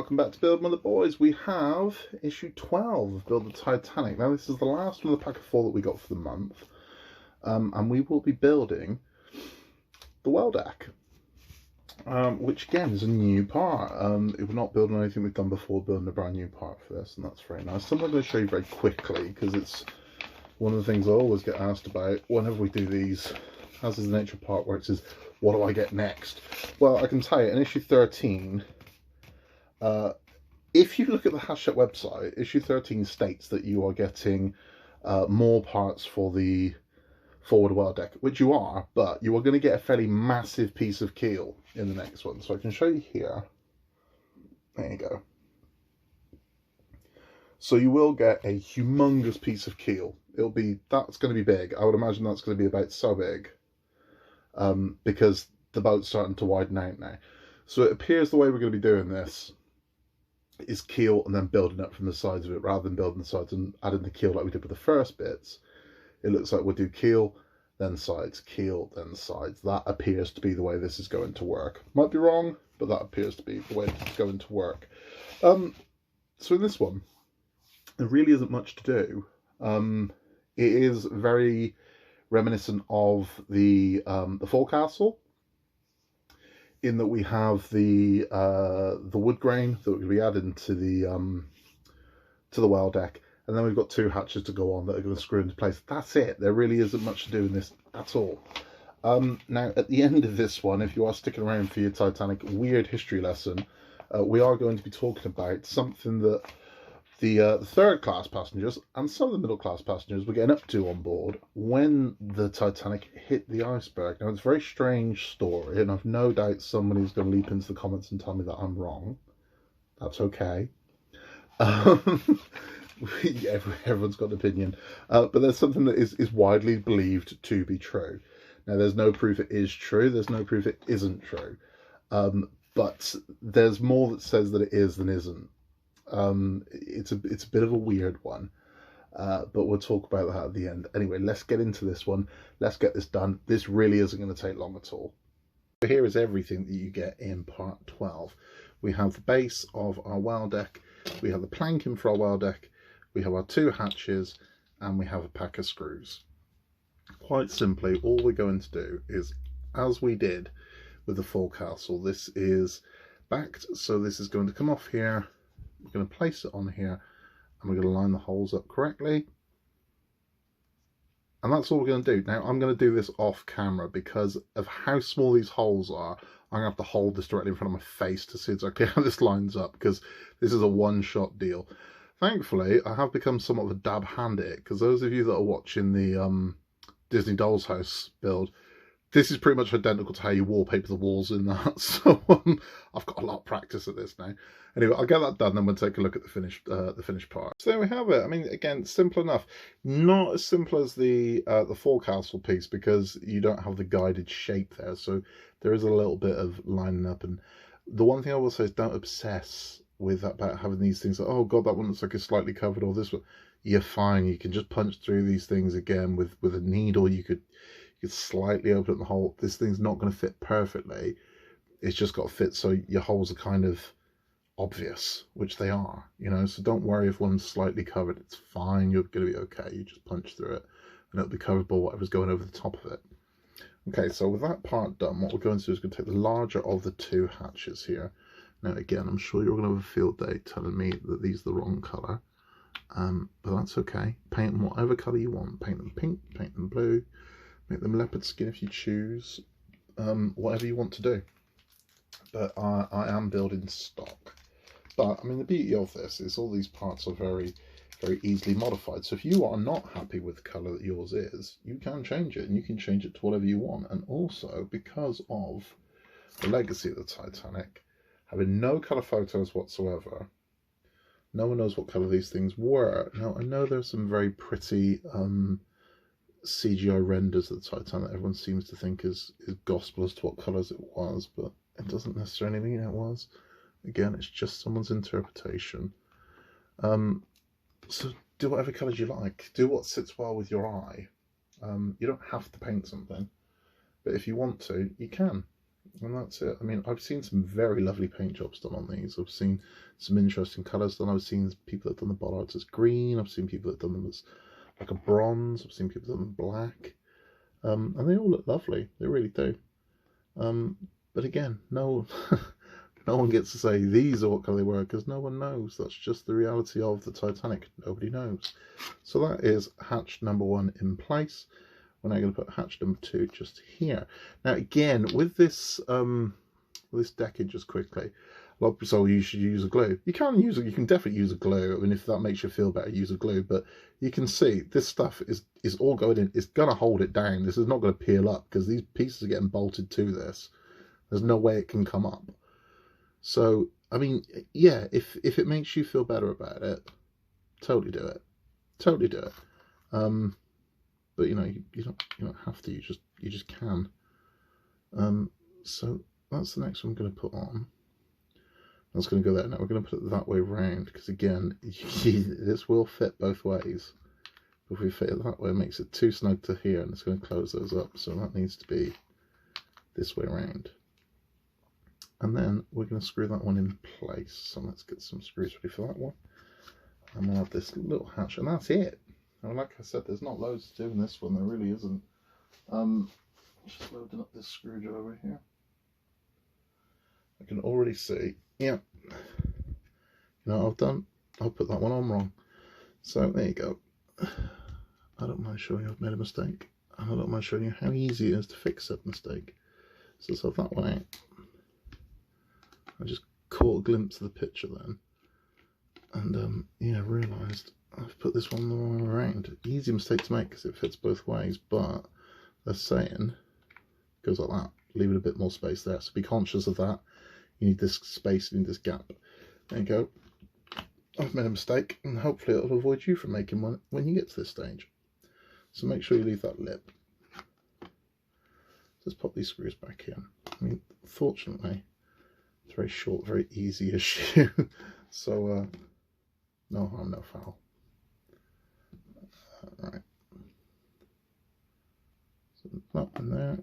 welcome back to Build Mother Boys. We have issue 12 of Build the Titanic. Now this is the last one of the pack of 4 that we got for the month. And we will be building the well deck. Which again is a new part. We're not building anything we've done before, building a brand new part for this, and that's very nice. Something I'm going to show you very quickly, because it's one of the things I always get asked about whenever we do these, as is the nature of part works, is what do I get next? Well, I can tell you, in issue 13, if you look at the Hachette website, issue 13 states that you are getting more parts for the forward well deck, which you are, but you are going to get a fairly massive piece of keel in the next one. So I can show you here. There you go. So you will get a humongous piece of keel. That's going to be big. I would imagine that's going to be about so big, because the boat's starting to widen out now. So it appears the way we're going to be doing this is keel and then building up from the sides of it, rather than building the sides and adding the keel like we did with the first bits. It looks like we'll do keel, then sides, keel, then sides. That appears to be the way this is going to work. Might be wrong, but that appears to be the way it's going to work. So in this one, there really isn't much to do. It is very reminiscent of the forecastle, in that we have the wood grain that will be added to the well deck, and then we've got 2 hatches to go on that are going to screw into place. That's it. There really isn't much to do in this at all. Now, at the end of this one, if you are sticking around for your Titanic weird history lesson, we are going to be talking about something that the third class passengers and some of the middle class passengers were getting up to on board when the Titanic hit the iceberg. Now, it's a very strange story, and I've no doubt somebody's going to leap into the comments and tell me that I'm wrong. That's okay. Everyone's got an opinion, but there's something that is widely believed to be true. Now, there's no proof it is true, there's no proof it isn't true, but there's more that says that it is than isn't. It's a bit of a weird one, but we'll talk about that at the end. Anyway, let's get into this one. Let's get this done. This really isn't going to take long at all. So here is everything that you get in part 12. We have the base of our well deck, we have the planking for our well deck, we have our 2 hatches, and we have a pack of screws. Quite simply, all we're going to do is, as we did with the forecastle, this is backed, so this is going to come off here. We're going to place it on here, and we're going to line the holes up correctly. And that's all we're going to do. Now, I'm going to do this off camera because of how small these holes are. I'm going to have to hold this directly in front of my face to see exactly how this lines up, because this is a one-shot deal. Thankfully, I have become somewhat of a dab hand at it, because those of you that are watching the Disney Doll's House build, this is pretty much identical to how you wallpaper the walls in that. So I've got a lot of practice at this now. Anyway, I'll get that done, then we'll take a look at the finished part. So there we have it. I mean, again, simple enough. Not as simple as the forecastle piece, because you don't have the guided shape there. So there is a little bit of lining up. And the one thing I will say is, don't obsess with that, about having these things like, oh god, that one looks like it's slightly covered, or this one. You're fine. You can just punch through these things again with a needle. You could slightly open up the hole. This thing's not going to fit perfectly. It's just got to fit so your holes are kind of obvious, which they are, you know. So don't worry if one's slightly covered. It's fine. You're going to be okay. You just punch through it, and it'll be covered by whatever's going over the top of it. Okay, so with that part done, what we're going to do is going to take the larger of the 2 hatches here. Now, again, I'm sure you're going to have a field day telling me that these are the wrong colour, but that's okay. Paint them whatever colour you want. Paint them pink, paint them blue, make them leopard skin if you choose, whatever you want to do. But I am building stock. But, I mean, the beauty of this is all these parts are very, very easily modified. So if you are not happy with the colour that yours is, you can change it, and you can change it to whatever you want. And also, because of the legacy of the Titanic, having no colour photos whatsoever, no one knows what colour these things were. Now, I know there's some very pretty CGI renders of the Titanic that everyone seems to think is gospel as to what colours it was, but it doesn't necessarily mean it was. Again, it's just someone's interpretation. So do whatever colours you like. Do what sits well with your eye. You don't have to paint something, but if you want to, you can. And that's it. I mean, I've seen some very lovely paint jobs done on these. I've seen some interesting colours done. I've seen people that have done the bollards as green. I've seen people that have done them as like a bronze. I've seen people that have done them black. And they all look lovely. They really do. But again, no, no one gets to say these are what colour they were, because no one knows. That's just the reality of the Titanic. Nobody knows. So that is hatch number 1 in place. We're now going to put hatch number 2 just here. Now again, with this decking, just quickly, so you should use a glue. You can definitely use a glue. I mean, if that makes you feel better, use a glue. But you can see this stuff is all going in. It's going to hold it down. This is not going to peel up because these pieces are getting bolted to this. There's no way it can come up. So I mean, yeah, if it makes you feel better about it, totally do it. Totally do it. But you know, you don't have to. You just can. So that's the next one I'm going to put on. That's going to go there. Now we're going to put it that way round, because again, this will fit both ways. If we fit it that way, it makes it too snug to here, and it's going to close those up. So that needs to be this way around. And then we're going to screw that one in place. So let's get some screws ready for that one. And we'll have this little hatch, and that's it. And like I said, there's not loads to do in this one. There really isn't. Just loading up this screwdriver here. I can already see. Yeah. You know what I'll put that one on wrong. So there you go. I don't mind showing you I've made a mistake. And I don't mind showing you how easy it is to fix that mistake. So let's have that one out. I just caught a glimpse of the picture then. And yeah, realised I've put this one the wrong way around. Easy mistake to make because it fits both ways, but they're saying it goes like that. Leave it a bit more space there. So be conscious of that. You need this space, you need this gap. There you go. I've made a mistake, and hopefully it'll avoid you from making one when you get to this stage. So make sure you leave that lip. Just pop these screws back in. I mean, fortunately, it's a very short, very easy issue. So, no harm, no foul. Right. So that one there.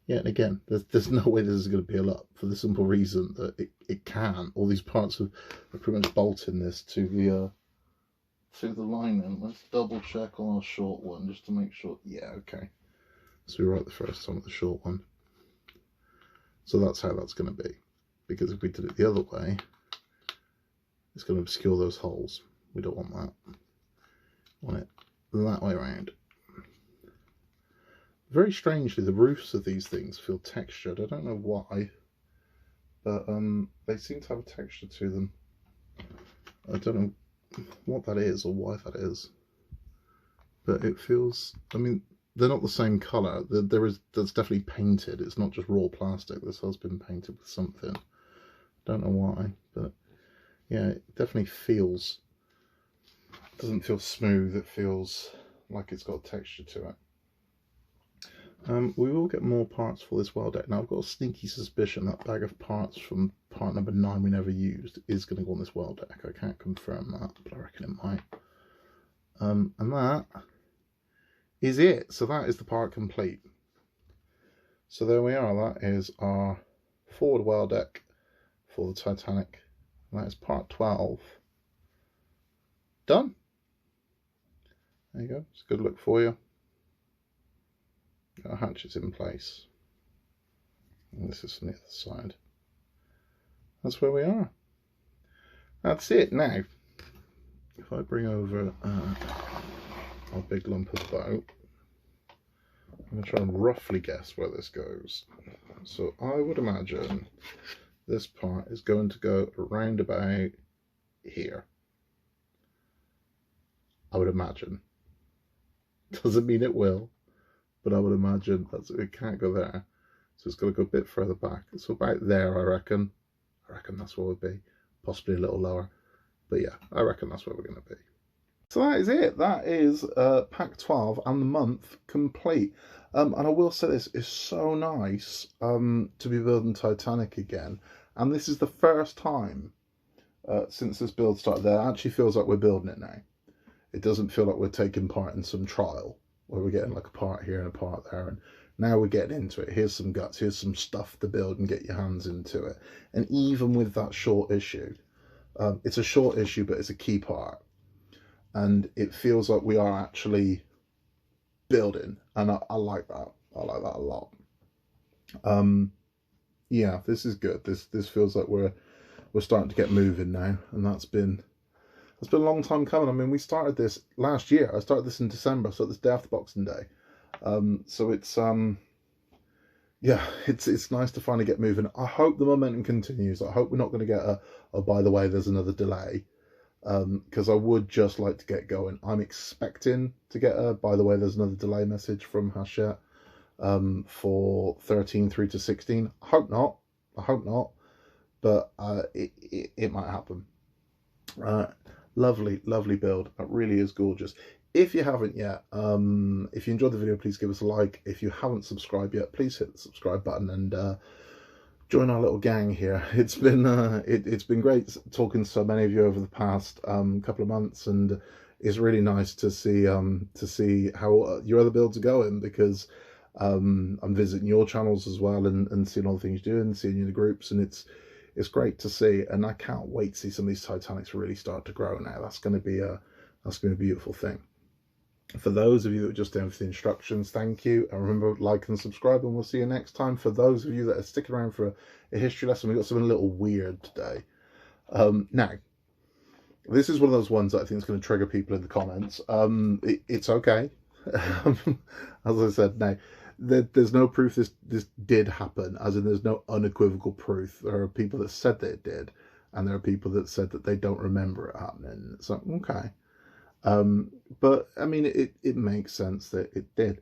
Yeah, and again, there's no way this is going to peel up for the simple reason that it can. All these parts are pretty much bolting this to the lining. Let's double check on our short one just to make sure. Yeah, okay. So we were right the first time with the short one. So that's how that's going to be. Because if we did it the other way, it's going to obscure those holes. We don't want that. We want it that way around. Very strangely, the roofs of these things feel textured. I don't know why, but they seem to have a texture to them. I don't know what that is or why that is, but it feels, I mean, they're not the same colour. That's definitely painted. It's not just raw plastic. This has been painted with something. Don't know why, but yeah, it definitely feels, it doesn't feel smooth. It feels like it's got texture to it. We will get more parts for this well deck. Now I've got a sneaky suspicion that bag of parts from part number 9 we never used is going to go on this well deck. I can't confirm that, but I reckon it might. And that is it. So that is the part complete. So there we are. That is our forward well deck for the Titanic. And that is part 12. Done. There you go. It's a good look for you. Our hatches in place. And this is from the other side. That's where we are. That's it. Now, if I bring over our big lump of boat, I'm going to try and roughly guess where this goes. So I would imagine this part is going to go around about here. I would imagine. Doesn't mean it will. But I would imagine it can't go there, so it's got to go a bit further back. So about there, I reckon. I reckon that's where we'll be, possibly a little lower. But yeah, I reckon that's where we're going to be. So that is it. That is pack 12 and the month complete. And I will say this, it's so nice to be building Titanic again. And this is the first time since this build started that it actually feels like we're building it now. It doesn't feel like we're taking part in some trial where we're getting like a part here and a part there and Now we're getting into it. Here's some guts. Here's some stuff to build and get your hands into it. And even with that short issue, it's a short issue, but it's a key part. And it feels like we are actually building. And I like that. I like that a lot. Yeah, this is good. This feels like we're starting to get moving now. And that's been a long time coming. I mean, we started this last year. I started this in December, so this day after Boxing Day. So it's yeah, it's nice to finally get moving. I hope the momentum continues. I hope we're not going to get a by the way, there's another delay, because I would just like to get going. I'm expecting to get a by the way, there's another delay message from Hachette for 13 through to 16. I hope not, but it might happen. Lovely build. It really is gorgeous. If you haven't yet, if you enjoyed the video, please give us a like. If you haven't subscribed yet, please hit the subscribe button and join our little gang here. It's been it's been great talking to so many of you over the past couple of months, and it's really nice to see how your other builds are going, because I'm visiting your channels as well and seeing all the things you're doing, seeing you in the groups, and it's great to see. And I can't wait to see some of these Titanics really start to grow now. That's going to be a beautiful thing. For those of you that are just doing for the instructions, thank you. And remember, like and subscribe, and we'll see you next time. For those of you that are sticking around for a history lesson, we've got something a little weird today. Now, this is one of those ones that I think is going to trigger people in the comments. It's okay. As I said, now, there's no proof this did happen, as in there's no unequivocal proof. There are people that said that it did, and there are people that said that they don't remember it happening. So, okay. But I mean, it makes sense that it did.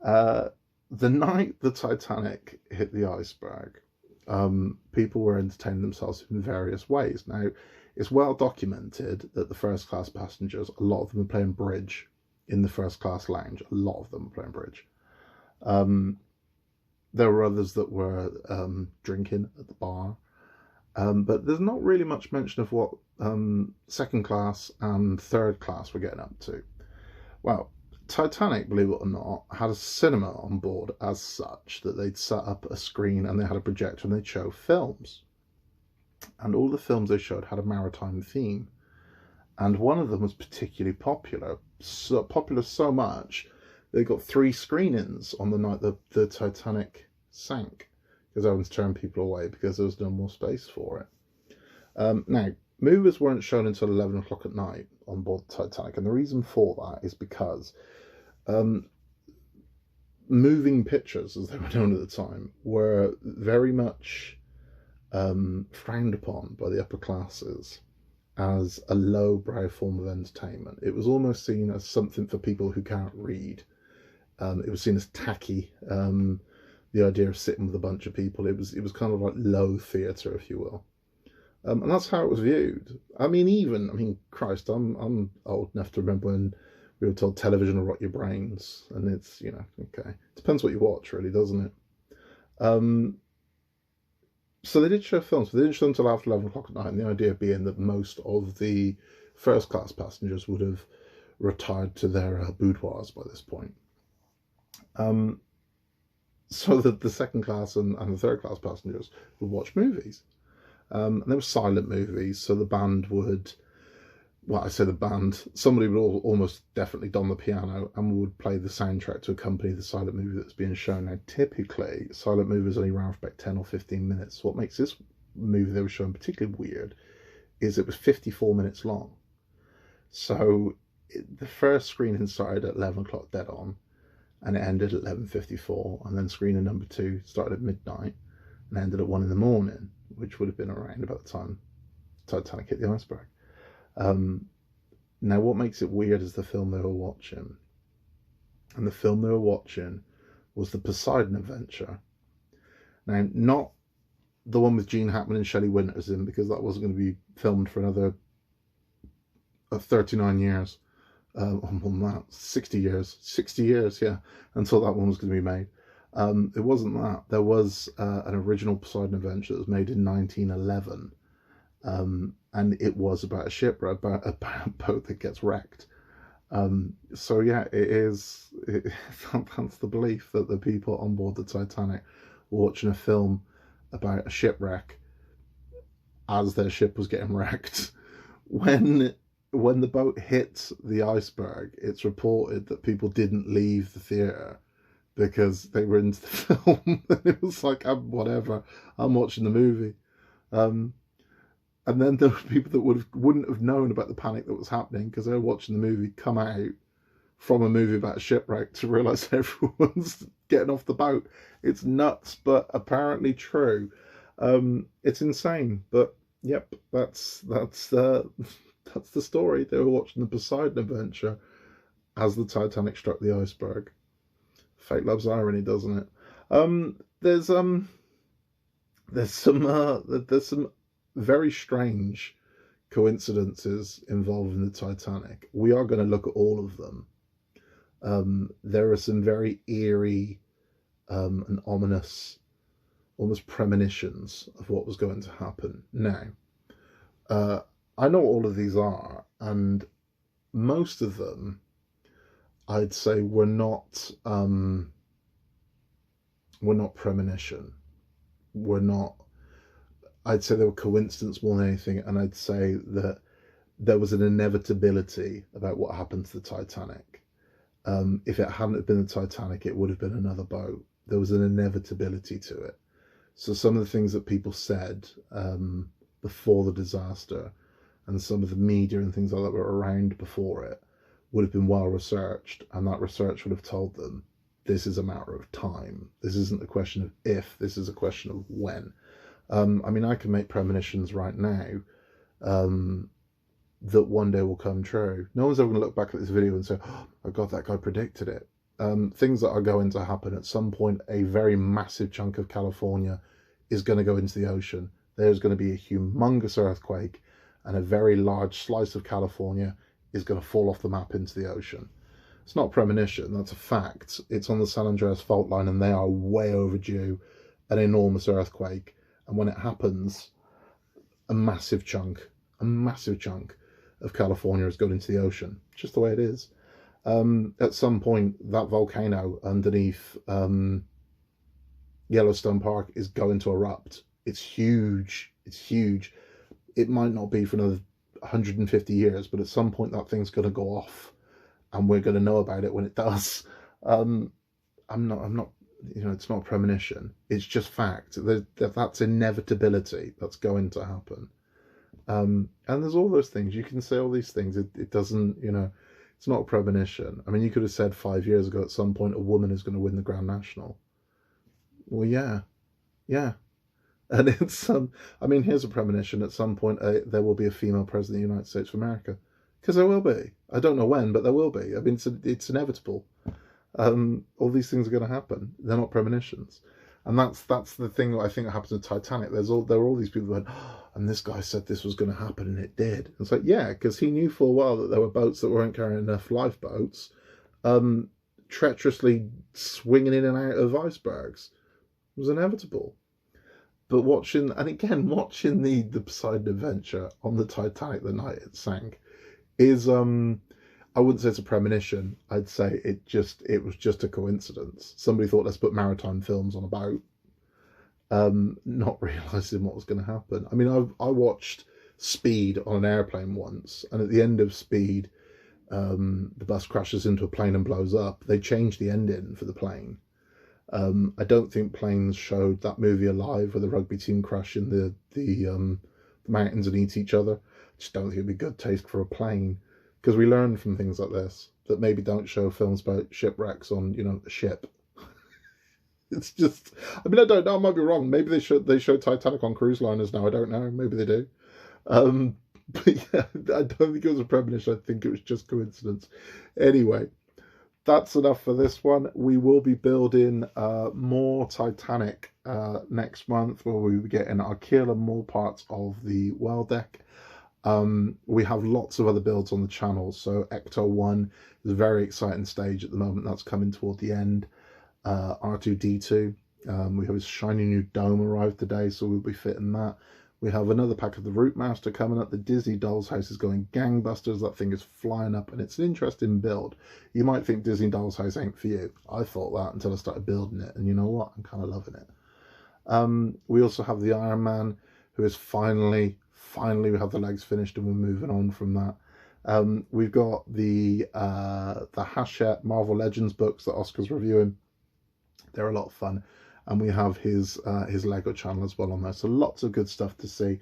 The night the Titanic hit the iceberg, people were entertaining themselves in various ways. Now, it's well documented that the first class passengers, a lot of them were playing bridge in the first class lounge. A lot of them were playing bridge. There were others that were drinking at the bar. But there's not really much mention of what second class and third class were getting up to. Well, Titanic, believe it or not, had a cinema on board as such, that they'd set up a screen and they had a projector and they'd show films. And all the films they showed had a maritime theme. And one of them was particularly popular. So popular so much, they got 3 screenings on the night the Titanic sank, because everyone's turned people away because there was no more space for it. Now, movies weren't shown until 11 o'clock at night on board the Titanic, and the reason for that is because moving pictures, as they were known at the time, were very much frowned upon by the upper classes as a lowbrow form of entertainment. It was almost seen as something for people who can't read. It was seen as tacky. The idea of sitting with a bunch of people, it was kind of like low theatre, if you will, and that's how it was viewed. I mean, Christ, I'm old enough to remember when we were told television will rot your brains, and it's, you know, okay, depends what you watch, really, doesn't it? So they did show films, but they didn't show them until after 11 o'clock at night, and the idea being that most of the first class passengers would have retired to their boudoirs by this point. So that the second class and the third class passengers would watch movies. And they were silent movies, so the band would, well, I say the band, somebody would almost definitely don the piano and would play the soundtrack to accompany the silent movie that's being shown. Now, typically, silent movies only ran for about 10 or 15 minutes. What makes this movie they were showing particularly weird is it was 54 minutes long. So the first screening started at 11 o'clock dead on, and it ended at 11:54, and then screening number 2 started at midnight and ended at 1 in the morning, which would have been around about the time Titanic hit the iceberg. Now, what makes it weird is the film they were watching. And the film they were watching was the Poseidon Adventure. Now, not the one with Gene Hackman and Shelley Winters in, because that wasn't going to be filmed for another 39 years. On that, 60 years, yeah, until that one was going to be made. It wasn't that. There was an original Poseidon Adventure that was made in 1911, and it was about a shipwreck, about a boat that gets wrecked. So yeah, that's the belief, that the people on board the Titanic were watching a film about a shipwreck as their ship was getting wrecked. When when the boat hit the iceberg, it's reported that people didn't leave the theater because they were into the film. It was like, whatever, I'm watching the movie. Um, and then there were people that wouldn't have known about the panic that was happening because they were watching the movie, come out from a movie about a shipwreck to realise everyone's getting off the boat. It's nuts, but apparently true. It's insane, but yep, that's the story. They were watching the Poseidon Adventure as the Titanic struck the iceberg. Fate loves irony, doesn't it? There's some very strange coincidences involving the Titanic. We are going to look at all of them. There are some very eerie and ominous, almost premonitions of what was going to happen. Now, I know what all of these are, and most of them, I'd say, were not premonition. Were not. I'd say they were coincidence more than anything, and I'd say that there was an inevitability about what happened to the Titanic. If it hadn't been the Titanic, it would have been another boat. There was an inevitability to it. So some of the things that people said before the disaster, and some of the media and things like that were around before it, would have been well researched, and that research would have told them this is a matter of time. This isn't a question of if, this is a question of when. I mean, I can make premonitions right now that one day will come true. No one's ever going to look back at this video and say, oh my God, that guy predicted it. Things that are going to happen at some point. A very massive chunk of California is going to go into the ocean. There's going to be a humongous earthquake, and a very large slice of California is going to fall off the map into the ocean. It's not premonition, that's a fact. It's on the San Andreas fault line, and they are way overdue an enormous earthquake. And when it happens, a massive chunk of California is going into the ocean. It's just the way it is. At some point, that volcano underneath Yellowstone Park is going to erupt. It's huge. It's huge. It might not be for another 150 years, but at some point that thing's going to go off, and we're going to know about it when it does. I'm not. You know, it's not premonition. It's just fact. That's inevitability. That's going to happen. And there's all those things. You can say all these things. It doesn't, you know, it's not a premonition. I mean, you could have said 5 years ago at some point a woman is going to win the Grand National. Well, yeah. And it's, I mean, here's a premonition. At some point there will be a female president of the United States of America. Because there will be. I don't know when, but there will be. I mean, it's inevitable. All these things are going to happen. They're not premonitions, and that's the thing that I think happened to Titanic. There were all these people who went, oh, and this guy said this was going to happen, and it did. And it's like, yeah, because he knew full well that there were boats that weren't carrying enough lifeboats, treacherously swinging in and out of icebergs. It was inevitable. But watching the Poseidon Adventure on the Titanic the night it sank is I wouldn't say it's a premonition. I'd say it was just a coincidence. Somebody thought, let's put maritime films on a boat, not realising what was going to happen. I mean, I watched Speed on an airplane once, and at the end of Speed, the bus crashes into a plane and blows up. They changed the ending for the plane. I don't think planes showed that movie alive, where the rugby team crash in the mountains and eat each other. I just don't think it'd be good taste for a plane. Because we learn from things like this that maybe don't show films about shipwrecks on, you know, a ship. It's just, I mean, I don't know, I might be wrong. Maybe they show Titanic on cruise liners now. I don't know. Maybe they do. But yeah, I don't think it was a premonition. I think it was just coincidence. Anyway, that's enough for this one. We will be building more Titanic next month, where we'll be getting our keel and more parts of the well deck. We have lots of other builds on the channel. So Ecto 1 is a very exciting stage at the moment. That's coming toward the end. R2-D2. We have his shiny new dome arrived today, so we'll be fitting that. We have another pack of the Root Master coming up. The Disney Dolls House is going gangbusters. That thing is flying up, and it's an interesting build. You might think Disney Dolls House ain't for you. I thought that until I started building it, and you know what? I'm kind of loving it. We also have the Iron Man, who is finally we have the legs finished, and we're moving on from that. We've got the Hachette Marvel Legends books that Oscar's reviewing. They're a lot of fun. And we have his Lego channel as well on there. So lots of good stuff to see.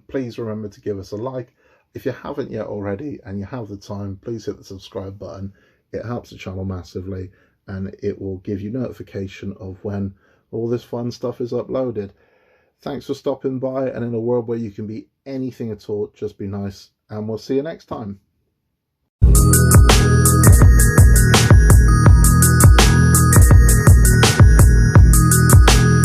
Please remember to give us a like. If you haven't yet already and you have the time, please hit the subscribe button. It helps the channel massively, and it will give you notification of when all this fun stuff is uploaded. Thanks for stopping by, and in a world where you can be anything at all, just be nice, and we'll see you next time.